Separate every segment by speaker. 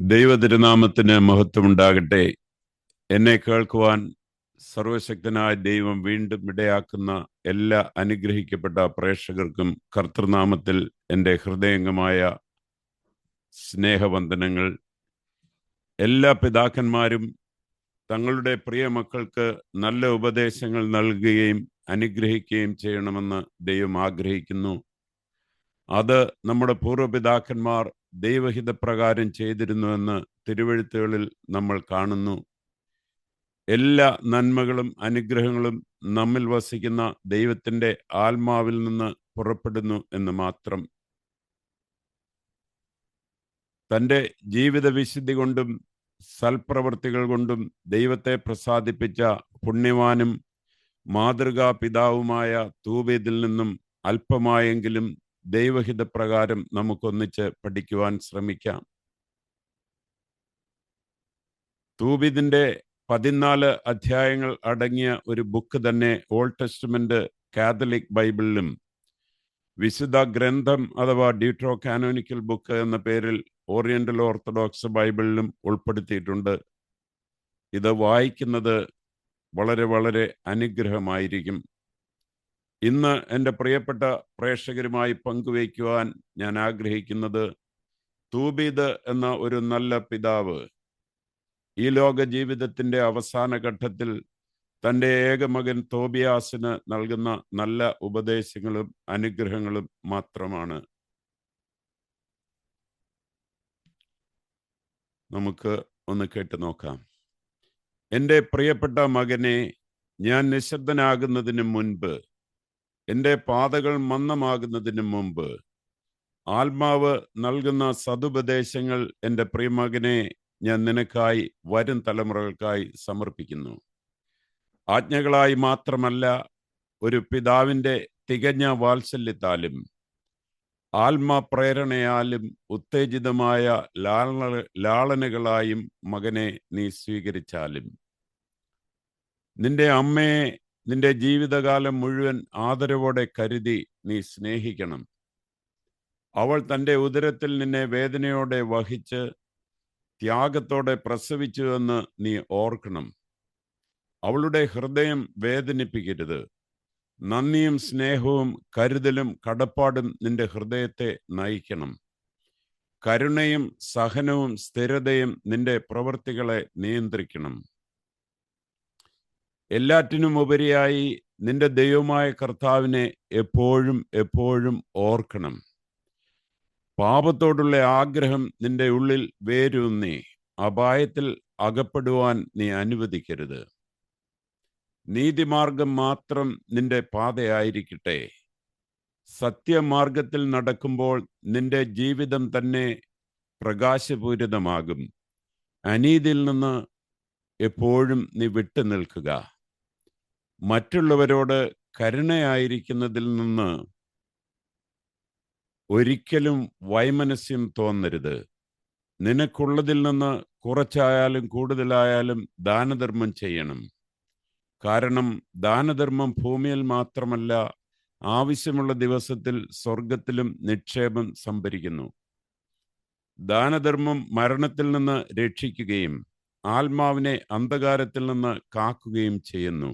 Speaker 1: ദൈവതിരുനാമത്തിന് മഹത്വമുണ്ടാകട്ടെ. എന്നെ കേൾക്കുവാൻ സർവശക്തനായ ദൈവം വീണ്ടും ഇടയാക്കുന്ന എല്ലാ അനുഗ്രഹിക്കപ്പെട്ട പ്രേക്ഷകർക്കും കർത്തൃനാമത്തിൽ എൻ്റെ ഹൃദയംഗമായ സ്നേഹവന്ദനങ്ങൾ. എല്ലാ പിതാക്കന്മാരും തങ്ങളുടെ പ്രിയ മക്കൾക്ക് നല്ല ഉപദേശങ്ങൾ നൽകുകയും അനുഗ്രഹിക്കുകയും ചെയ്യണമെന്ന് ദൈവം ആഗ്രഹിക്കുന്നു. അത് നമ്മുടെ പൂർവ്വപിതാക്കന്മാർ ദൈവഹിതപ്രകാരം ചെയ്തിരുന്നുവെന്ന് തിരുവെഴുത്തുകളിൽ നമ്മൾ കാണുന്നു. എല്ലാ നന്മകളും അനുഗ്രഹങ്ങളും നമ്മിൽ വസിക്കുന്ന ദൈവത്തിൻ്റെ ആത്മാവിൽ നിന്ന് പുറപ്പെടുന്നു എന്ന് മാത്രം. തൻ്റെ ജീവിത വിശുദ്ധി കൊണ്ടും സൽപ്രവൃത്തികൾ കൊണ്ടും ദൈവത്തെ പ്രസാദിപ്പിച്ച പുണ്യവാനും മാതൃകാ പിതാവുമായ തൂബീദിൽ നിന്നും അല്പമായെങ്കിലും ദൈവഹിതപ്രകാരം നമുക്കൊന്നിച്ച് പഠിക്കുവാൻ ശ്രമിക്കാം. തൂബീദിന്റെ 14 അധ്യായങ്ങൾ അടങ്ങിയ ഒരു ബുക്ക് തന്നെ ഓൾഡ് ടെസ്റ്റ്മെന്റ് കാത്തലിക് ബൈബിളിലും വിശുദ്ധ ഗ്രന്ഥം അഥവാ ഡ്യൂട്രോ കാനോനിക്കൽ ബുക്ക് എന്ന പേരിൽ ഓറിയന്റൽ ഓർത്തഡോക്സ് ബൈബിളിലും ഉൾപ്പെടുത്തിയിട്ടുണ്ട്. ഇത് വായിക്കുന്നത് വളരെ വളരെ അനുഗ്രഹമായിരിക്കും. ഇന്ന് എൻ്റെ പ്രിയപ്പെട്ട പ്രേക്ഷകരുമായി പങ്കുവയ്ക്കുവാൻ ഞാൻ ആഗ്രഹിക്കുന്നത്, തൂബീദ് എന്ന ഒരു നല്ല പിതാവ് ഈ ലോക ജീവിതത്തിൻ്റെ അവസാന ഘട്ടത്തിൽ തൻ്റെ ഏകമകൻ തോബിയാസിന് നൽകുന്ന നല്ല ഉപദേശങ്ങളും അനുഗ്രഹങ്ങളും മാത്രമാണ്. നമുക്ക് ഒന്ന് കേട്ടു നോക്കാം. എൻ്റെ പ്രിയപ്പെട്ട മകനെ, ഞാൻ നിശബ്ദനാകുന്നതിന് മുൻപ്, എൻ്റെ പാതകൾ മന്ദമാകുന്നതിന് മുമ്പ് ആത്മാവ് നൽകുന്ന സതുപദേശങ്ങൾ എൻ്റെ പ്രിയമകനെ ഞാൻ നിനക്കായി വരും തലമുറകൾക്കായി സമർപ്പിക്കുന്നു. ആജ്ഞകളായി മാത്രമല്ല, ഒരു പിതാവിൻ്റെ തികഞ്ഞ വാത്സല്യത്താലും ആത്മപ്രേരണയാലും ഉത്തേജിതമായ ലാളനകളായും മകനെ നീ സ്വീകരിച്ചാലും. നിന്റെ അമ്മയെ നിന്റെ ജീവിതകാലം മുഴുവൻ ആദരവോടെ കരുതി നീ സ്നേഹിക്കണം. അവൾ തൻ്റെ ഉദരത്തിൽ നിന്നെ വേദനയോടെ വഹിച്ച് ത്യാഗത്തോടെ പ്രസവിച്ചു എന്ന് നീ ഓർക്കണം. അവളുടെ ഹൃദയം വേദനിപ്പിക്കരുത്. നന്ദിയും സ്നേഹവും കരുതലും കടപ്പാടും നിന്റെ ഹൃദയത്തെ നയിക്കണം. കരുണയും സഹനവും സ്ഥിരതയും നിന്റെ പ്രവൃത്തികളെ നിയന്ത്രിക്കണം. എല്ലാറ്റിനും ഉപരിയായി നിന്റെ ദൈവമായ കർത്താവിനെ എപ്പോഴും എപ്പോഴും ഓർക്കണം. പാപത്തോടുള്ള ആഗ്രഹം നിന്റെ ഉള്ളിൽ വേരൂന്നി അപായത്തിൽ അകപ്പെടുവാൻ നീ അനുവദിക്കരുത്. നീതിമാർഗം മാത്രം നിന്റെ പാതയായിരിക്കട്ടെ. സത്യമാർഗത്തിൽ നടക്കുമ്പോൾ നിന്റെ ജീവിതം തന്നെ പ്രകാശപൂരിതമാകും. അനീതിയിൽ നിന്ന് എപ്പോഴും നീ വിട്ടു നിൽക്കുക. മറ്റുള്ളവരോട് കരുണയായിരിക്കുന്നതിൽ നിന്ന് ഒരിക്കലും വൈമനസ്യം തോന്നരുത്. നിനക്കുള്ളതിൽ നിന്ന് കുറച്ചായാലും കൂടുതലായാലും ദാനധർമ്മം ചെയ്യണം. കാരണം ദാനധർമ്മം ഭൂമിയിൽ മാത്രമല്ല, ആവശ്യമുള്ള ദിവസത്തിൽ സ്വർഗത്തിലും നിക്ഷേപം സംഭരിക്കുന്നു. ദാനധർമ്മം മരണത്തിൽ നിന്ന് രക്ഷിക്കുകയും ആത്മാവിനെ അന്ധകാരത്തിൽ നിന്ന് കാക്കുകയും ചെയ്യുന്നു.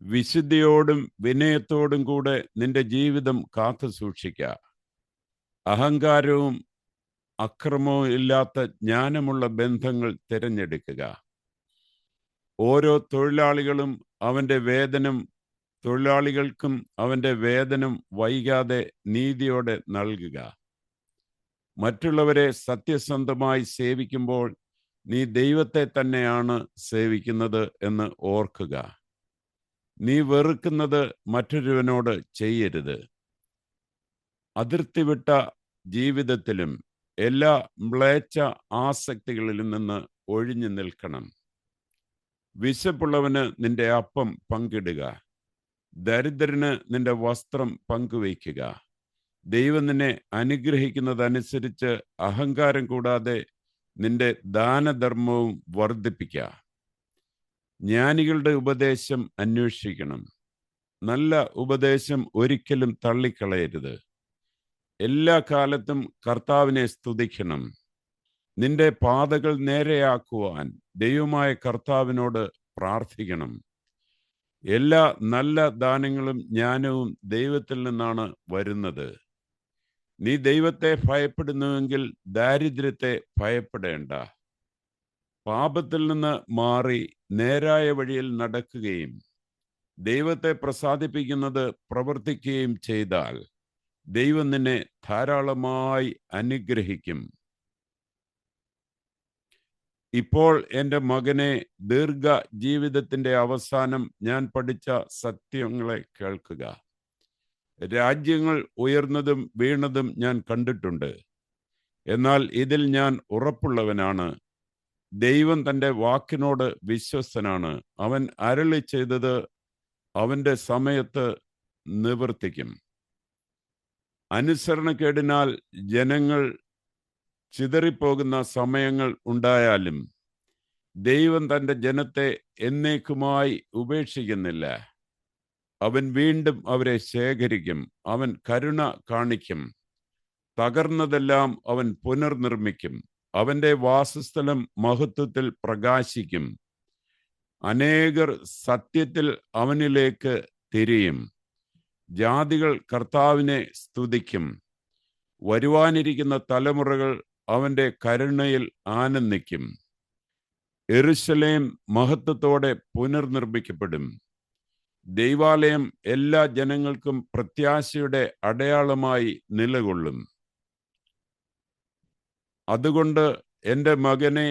Speaker 1: വിശുദ്ധിയോടും വിനയത്തോടും കൂടെ നിന്റെ ജീവിതം കാത്തു സൂക്ഷിക്കുക. അഹങ്കാരവും അക്രമവും ഇല്ലാത്ത ജ്ഞാനമുള്ള ബന്ധങ്ങൾ തിരഞ്ഞെടുക്കുക. ഓരോ തൊഴിലാളികൾക്കും അവൻ്റെ വേതനം വൈകാതെ നീതിയോടെ നൽകുക. മറ്റുള്ളവരെ സത്യസന്ധമായി സേവിക്കുമ്പോൾ നീ ദൈവത്തെ തന്നെയാണ് സേവിക്കുന്നത് എന്ന് ഓർക്കുക. നീ വെറുക്കുന്നത് മറ്റൊരുവനോട് ചെയ്യരുത്. അതിർത്തി വിട്ട ജീവിതത്തിലും എല്ലാ മ്ലേച്ഛ ആസക്തികളിൽ നിന്ന് ഒഴിഞ്ഞു നിൽക്കണം. വിശപ്പുള്ളവന് നിന്റെ അപ്പം പങ്കിടുക. ദരിദ്രന് നിന്റെ വസ്ത്രം പങ്കുവയ്ക്കുക. ദൈവം നിന്നെ അനുഗ്രഹിക്കുന്നതനുസരിച്ച് അഹങ്കാരം കൂടാതെ നിന്റെ ദാനധർമ്മവും വർദ്ധിപ്പിക്കുക. ജ്ഞാനികളുടെ ഉപദേശം അന്വേഷിക്കണം. നല്ല ഉപദേശം ഒരിക്കലും തള്ളിക്കളയരുത്. എല്ലാ കാലത്തും കർത്താവിനെ സ്തുതിക്കണം. നിന്റെ പാതകൾ നേരെയാക്കുവാൻ ദൈവമായ കർത്താവിനോട് പ്രാർത്ഥിക്കണം. എല്ലാ നല്ല ദാനങ്ങളും ജ്ഞാനവും ദൈവത്തിൽ നിന്നാണ് വരുന്നത്. നീ ദൈവത്തെ ഭയപ്പെടുന്നുവെങ്കിൽ ദാരിദ്ര്യത്തെ ഭയപ്പെടേണ്ട. പാപത്തിൽ നിന്ന് മാറി നേരായ വഴിയിൽ നടക്കുകയും ദൈവത്തെ പ്രസാദിപ്പിക്കുന്നത് പ്രവർത്തിക്കുകയും ചെയ്താൽ ദൈവം നിന്നെ ധാരാളമായി അനുഗ്രഹിക്കും. ഇപ്പോൾ എൻ്റെ മകനെ, ദീർഘ ജീവിതത്തിൻ്റെ അവസാനം ഞാൻ പഠിച്ച സത്യങ്ങളെ കേൾക്കുക. രാജ്യങ്ങൾ ഉയർന്നതും വീണതും ഞാൻ കണ്ടിട്ടുണ്ട്. എന്നാൽ ഇതിൽ ഞാൻ ഉറപ്പുള്ളവനാണ്. ദൈവം തൻ്റെ വാക്കിനോട് വിശ്വസ്തനാണ്. അവൻ അരുളി ചെയ്തത് അവൻ്റെ സമയത്ത് നിവർത്തിക്കും. അനുസരണക്കേടിനാൽ ജനങ്ങൾ ചിതറിപ്പോകുന്ന സമയങ്ങൾ ഉണ്ടായാലും ദൈവം തൻ്റെ ജനത്തെ എന്നേക്കുമായി ഉപേക്ഷിക്കുന്നില്ല. അവൻ വീണ്ടും അവരെ ശേഖരിക്കും. അവൻ കരുണ കാണിക്കും. തകർന്നതെല്ലാം അവൻ പുനർനിർമ്മിക്കും. അവൻ്റെ വാസസ്ഥലം മഹത്വത്തിൽ പ്രകാശിക്കും. അനേകർ സത്യത്തിൽ അവനിലേക്ക് തിരിയും. ജാതികൾ കർത്താവിനെ സ്തുതിക്കും. വരുവാനിരിക്കുന്ന തലമുറകൾ അവൻ്റെ കരുണയിൽ ആനന്ദിക്കും. യെരൂശലേം മഹത്വത്തോടെ പുനർനിർമ്മിക്കപ്പെടും. ദൈവാലയം എല്ലാ ജനങ്ങൾക്കും പ്രത്യാശയുടെ അടയാളമായി നിലകൊള്ളും. അതുകൊണ്ട് എൻ്റെ മകനെ,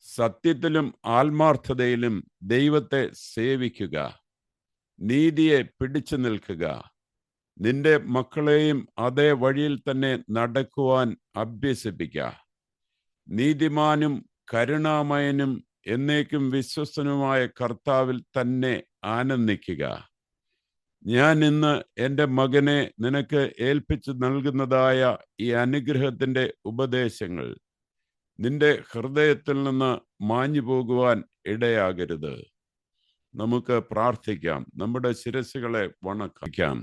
Speaker 1: സത്യത്തിലും ആത്മാർത്ഥതയിലും ദൈവത്തെ സേവിക്കുക. നീതിയെ പിടിച്ചു നിൽക്കുക. നിന്റെ മക്കളെയും അതേ വഴിയിൽ തന്നെ നടക്കുവാൻ അഭ്യസിപ്പിക്കുക. നീതിമാനും കരുണാമയനും എന്നേക്കും വിശ്വസ്തനുമായ കർത്താവിൽ തന്നെ ആനന്ദിക്കുക. ഞാൻ ഇന്ന് എൻ്റെ മകനെ നിനക്ക് ഏൽപ്പിച്ചു നൽകുന്നതായ ഈ അനുഗ്രഹത്തിൻ്റെ ഉപദേശങ്ങൾ നിന്റെ ഹൃദയത്തിൽ നിന്ന് മാഞ്ഞു പോകുവാൻ ഇടയാകരുത്. നമുക്ക് പ്രാർത്ഥിക്കാം. നമ്മുടെ ശിരസ്സുകളെ വണക്കാം.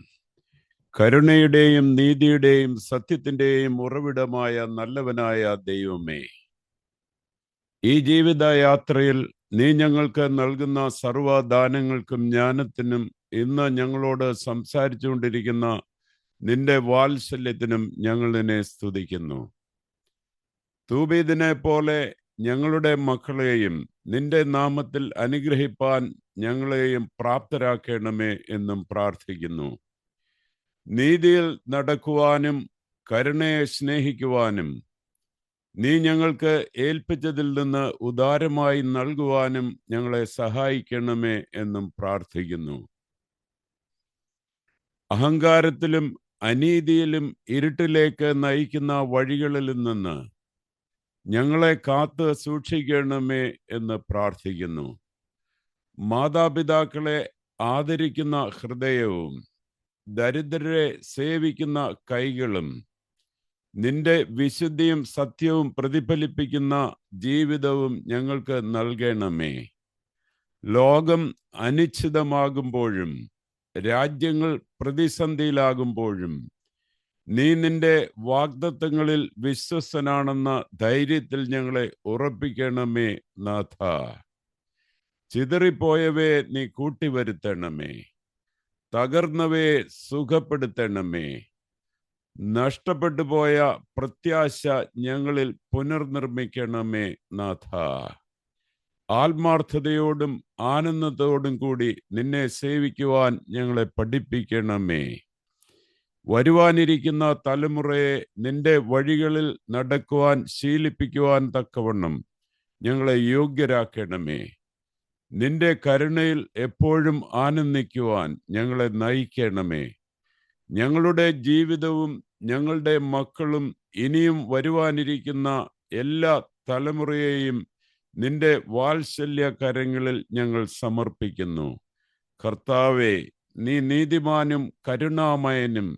Speaker 1: കരുണയുടെയും നീതിയുടെയും സത്യത്തിൻ്റെയും ഉറവിടമായ നല്ലവനായ ദൈവമേ, ഈ ജീവിതയാത്രയിൽ നീ ഞങ്ങൾക്ക് നൽകുന്ന സർവ്വദാനങ്ങൾക്കും ജ്ഞാനത്തിനും ഇന്ന് ഞങ്ങളോട് സംസാരിച്ചു കൊണ്ടിരിക്കുന്ന നിന്റെ വാത്സല്യത്തിനും ഞങ്ങൾ നിന്നെ സ്തുതിക്കുന്നു. തൂബീദിനെ പോലെ ഞങ്ങളുടെ മക്കളെയും നിന്റെ നാമത്തിൽ അനുഗ്രഹിപ്പാൻ ഞങ്ങളെയും പ്രാപ്തരാക്കണമേ എന്നും പ്രാർത്ഥിക്കുന്നു. നീതിയിൽ നടക്കുവാനും കരുണയെ സ്നേഹിക്കുവാനും നീ ഞങ്ങൾക്ക് ഏൽപ്പിച്ചതിൽ നിന്ന് ഉദാരമായി നൽകുവാനും ഞങ്ങളെ സഹായിക്കണമേ എന്നും പ്രാർത്ഥിക്കുന്നു. അഹങ്കാരത്തിലും അനീതിയിലും ഇരുട്ടിലേക്ക് നയിക്കുന്ന വഴികളിൽ നിന്ന് ഞങ്ങളെ കാത്ത് സൂക്ഷിക്കണമേ എന്ന് പ്രാർത്ഥിക്കുന്നു. മാതാപിതാക്കളെ ആദരിക്കുന്ന ഹൃദയവും ദരിദ്രരെ സേവിക്കുന്ന കൈകളും നിന്റെ വിശുദ്ധിയും സത്യവും പ്രതിഫലിപ്പിക്കുന്ന ജീവിതവും ഞങ്ങൾക്ക് നൽകണമേ. ലോകം അനിശ്ചിതമാകുമ്പോഴും രാജ്യങ്ങൾ പ്രതിസന്ധിയിലാകുമ്പോഴും നീ നിന്റെ വാഗ്ദത്തങ്ങളിൽ വിശ്വസ്തനാണെന്ന ധൈര്യത്തിൽ ഞങ്ങളെ ഉറപ്പിക്കണമേ നാഥ. ചിതറിപ്പോയവയെ നീ കൂട്ടിവരുത്തണമേ. തകർന്നവയെ സുഖപ്പെടുത്തണമേ. നഷ്ടപ്പെട്ടു പോയ പ്രത്യാശ ഞങ്ങളിൽ പുനർനിർമ്മിക്കണമേ നാഥ. ആത്മാർത്ഥതയോടും ആനന്ദത്തോടും കൂടി നിന്നെ സേവിക്കുവാൻ ഞങ്ങളെ പഠിപ്പിക്കണമേ. വരുവാനിരിക്കുന്ന തലമുറയെ നിന്റെ വഴികളിൽ നടക്കുവാൻ ശീലിപ്പിക്കുവാൻ തക്കവണ്ണം ഞങ്ങളെ യോഗ്യരാക്കണമേ. നിന്റെ കരുണയിൽ എപ്പോഴും ആനന്ദിക്കുവാൻ ഞങ്ങളെ നയിക്കണമേ. ഞങ്ങളുടെ ജീവിതവും ഞങ്ങളുടെ മക്കളും ഇനിയും വരുവാനിരിക്കുന്ന എല്ലാ തലമുറയെയും നിന്റെ വാത്സല്യ കരങ്ങളിൽ ഞങ്ങൾ സമർപ്പിക്കുന്നു. കർത്താവേ, നീ നീതിമാനും കരുണാമയനും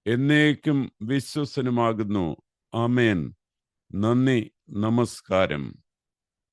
Speaker 1: എന്നേക്കും വിശ്വസനുമാകുന്നു. ആമേൻ. നന്ദി, നമസ്കാരം.